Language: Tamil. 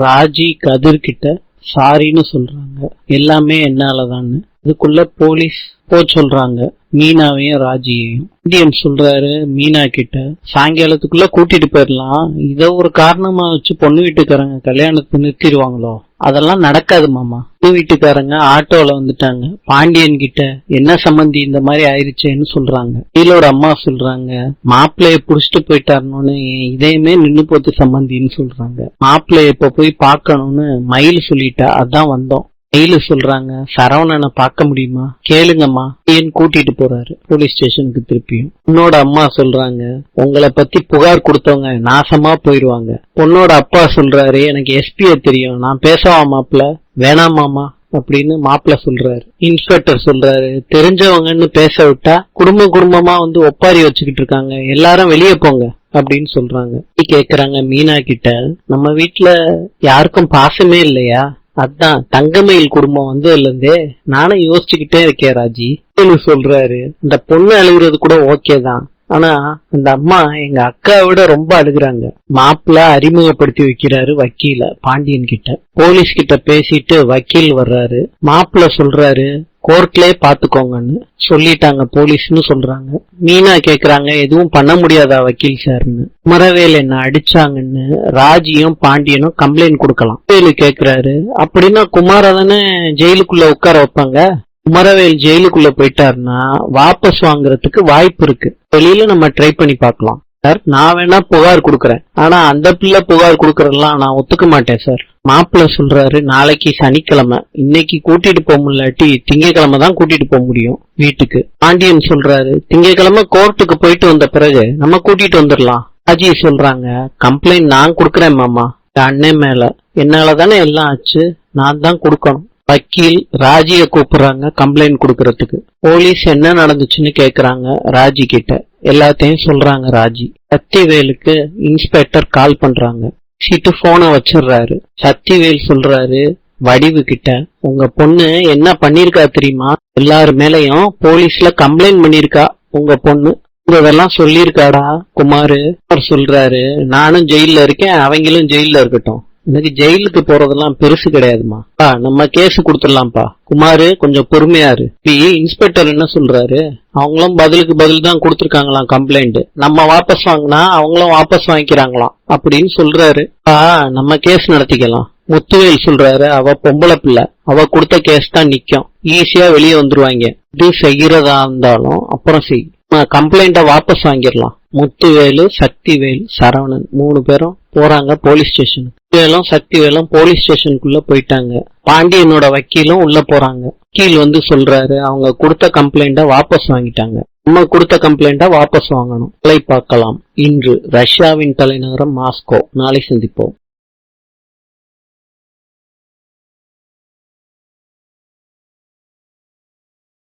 ராஜி கதிர் கிட்ட சாரின்னு சொல்றாங்க, எல்லாமே என்னாலதான்னு. அதுக்குள்ள போலீஸ் சொல்றாங்க மீனாவையும் ராஜியையும். இந்தியன் சொல்றாரு மீனா கிட்ட, சாயங்காலத்துக்குள்ள கூட்டிட்டு போயிடலாம், இத ஒரு காரணமா வச்சு பொண்ணு வீட்டுக்காரங்க கல்யாணத்தை நிறுத்திடுவாங்களோ? அதெல்லாம் நடக்காது மாமா. பொண்ணு வீட்டுக்காரங்க ஆட்டோல வந்துட்டாங்க. பாண்டியன் கிட்ட என்ன சம்பந்தி இந்த மாதிரி ஆயிடுச்சேன்னு சொல்றாங்க. கீழோட அம்மா சொல்றாங்க, மாப்பிள்ளைய புடிச்சிட்டு போயிட்டாருன்னு இதையுமே நின்னு போத்து சம்பந்தின்னு சொல்றாங்க. மாப்பிள்ளைய இப்ப போய் பாக்கணும்னு மயில் சொல்லிட்டா, அதான் வந்தோம். மயிலு சொல்றாங்க, சரவணனை பார்க்க முடியுமா? கேளுங்கம்மா. ஏன் கூட்டிட்டு போறாரு போலீஸ் ஸ்டேஷனுக்கு. திருப்பியும் பொண்ணோட அம்மா சொல்றாங்க, உங்களை பத்தி புகார் கொடுத்தவங்க நாசமா போயிருவாங்க. பொண்ணோட அப்பா சொல்றாரு, எனக்கு எஸ்பியை தெரியும், நான் பேசவா மாப்பிள்ள? வேணாமாமா அப்படின்னு மாப்பிள்ள சொல்றாரு. இன்ஸ்பெக்டர் சொல்றாரு, தெரிஞ்சவங்கன்னு பேச விட்டா குடும்பமா வந்து ஒப்பாரி வச்சுக்கிட்டு இருக்காங்க, எல்லாரும் வெளியே போங்க அப்படின்னு சொல்றாங்க. கேக்குறாங்க மீனா கிட்ட, நம்ம வீட்டுல யாருக்கும் பாசமே இல்லையா? அதான் தங்கமயில் குடும்பம் வந்ததுல இருந்தே நானும் யோசிச்சுக்கிட்டே இருக்கேன் ராஜி சொல்றாரு. இந்த பொண்ணு அழுகுறது கூட ஓகே தான், ஆனா அந்த அம்மா எங்க அக்காவை விட ரொம்ப அழுகுறாங்க. மாப்பிள்ள அறிமுகப்படுத்தி வைக்கிறாரு வக்கீல பாண்டியன் கிட்ட. போலீஸ் கிட்ட பேசிட்டு வக்கீல் வர்றாரு. மாப்பிள்ள சொல்றாரு, கோர்ட்லயே பாத்துக்கோங்கன்னு சொல்லிட்டாங்க போலீஸ்னு சொல்றாங்க. மீனா கேக்குறாங்க, எதுவும் பண்ண முடியாதா வக்கீல் சார்னு. குமரவேல் என்ன அடிச்சாங்கன்னு ராஜியும் பாண்டியனும் கம்ப்ளைண்ட் கொடுக்கலாம். வேலு கேக்குறாரு, அப்படின்னா குமார தானே ஜெயிலுக்குள்ள உட்கார வைப்பாங்க? குமரவேல் ஜெயிலுக்குள்ள போயிட்டாருன்னா வாபஸ் வாங்குறதுக்கு வாய்ப்பு இருக்கு. வெளியில நம்ம ட்ரை பண்ணி பார்க்கலாம் சார். நான் வேணா புகார் கொடுக்கறேன், ஆனா அந்த பிள்ளை புகார் கொடுக்கறதெல்லாம் நான் ஒத்துக்க மாட்டேன் சார். மாப்பிள்ள சொல்றாரு, நாளைக்கு சனிக்கிழமை, இன்னைக்கு கூட்டிட்டு போக முடியாட்டி திங்கக்கிழமை தான் கூட்டிட்டு போக முடியும் வீட்டுக்கு. பாண்டியன் சொல்றாரு, திங்கக்கிழமை கோர்ட்டுக்கு போயிட்டு வந்த பிறகு நம்ம கூட்டிட்டு வந்துடலாம். ராஜி சொல்றாங்க, கம்ப்ளைண்ட் நான் கொடுக்கறேன் மாமா, அண்ணன் மேல. என்னாலதானே எல்லாம் ஆச்சு, நான் தான் கொடுக்கணும். வக்கீல் ராஜிய கூப்பிடுறாங்க கம்ப்ளைண்ட் கொடுக்கறதுக்கு. போலீஸ் என்ன நடந்துச்சுன்னு கேக்குறாங்க ராஜி கிட்ட. எல்லாத்தையும் சொல்றாங்க ராஜி. சத்திவேலுக்கு இன்ஸ்பெக்டர் கால் பண்றாங்க. சீட்டு போனை வச்சிடுறாரு. சத்திவேல் சொல்றாரு வடிவு கிட்ட, உங்க பொண்ணு என்ன பண்ணிருக்கா தெரியுமா? எல்லாரு மேலையும் போலீஸ்ல கம்ப்ளைண்ட் பண்ணிருக்கா உங்க பொண்ணு. இதெல்லாம் சொல்லிருக்காடா குமாரு சொல்றாரு. நானும் ஜெயில இருக்கேன், அவங்களும் ஜெயில இருக்கட்டும், எனக்கு ஜெயிலுக்கு போறதெல்லாம் பெருசு கிடையாதுமா. நம்ம கேஸ் கொடுத்துடலாம்ப்பா. குமாரு கொஞ்சம் பொறுமையாரு. இன்ஸ்பெக்டர் என்ன சொல்றாரு, அவங்களும் பதிலுக்கு பதில் தான் கொடுத்துருக்காங்களாம் கம்ப்ளைண்ட். நம்ம வாபஸ் வாங்கினா அவங்களும் வாபஸ் வாங்கிக்கிறாங்களாம் அப்படின்னு சொல்றாரு. நம்ம கேஸ் நடத்திக்கலாம். முத்துவேல் சொல்றாரு, அவ பொம்பளை பிள்ளை, அவ கொடுத்த கேஸ் தான் நிக்கும், ஈஸியா வெளியே வந்துருவாங்க. இது செய்யறதா இருந்தாலும் அப்புறம் செய், கம்ப்ளைண்ட வாபஸ் வாங்கிடலாம். முத்துவேலு, சக்திவேல், சரவணன் 3 பேரும் போறாங்க போலீஸ் ஸ்டேஷனுக்கு. வேலும் சக்திவேலும் போலீஸ் ஸ்டேஷனுக்குள்ள போயிட்டாங்க. பாண்டியனோட வக்கீலும் உள்ள போறாங்க. வக்கீல் வந்து சொல்றாரு, அவங்க கொடுத்த கம்ப்ளைண்ட வாபஸ் வாங்கிட்டாங்க, நம்ம கொடுத்த கம்ப்ளைண்ட வாபஸ் வாங்கணும். பார்க்கலாம். இன்று ரஷ்யாவின் தலைநகரம் மாஸ்கோ. நாளை சந்திப்போம்.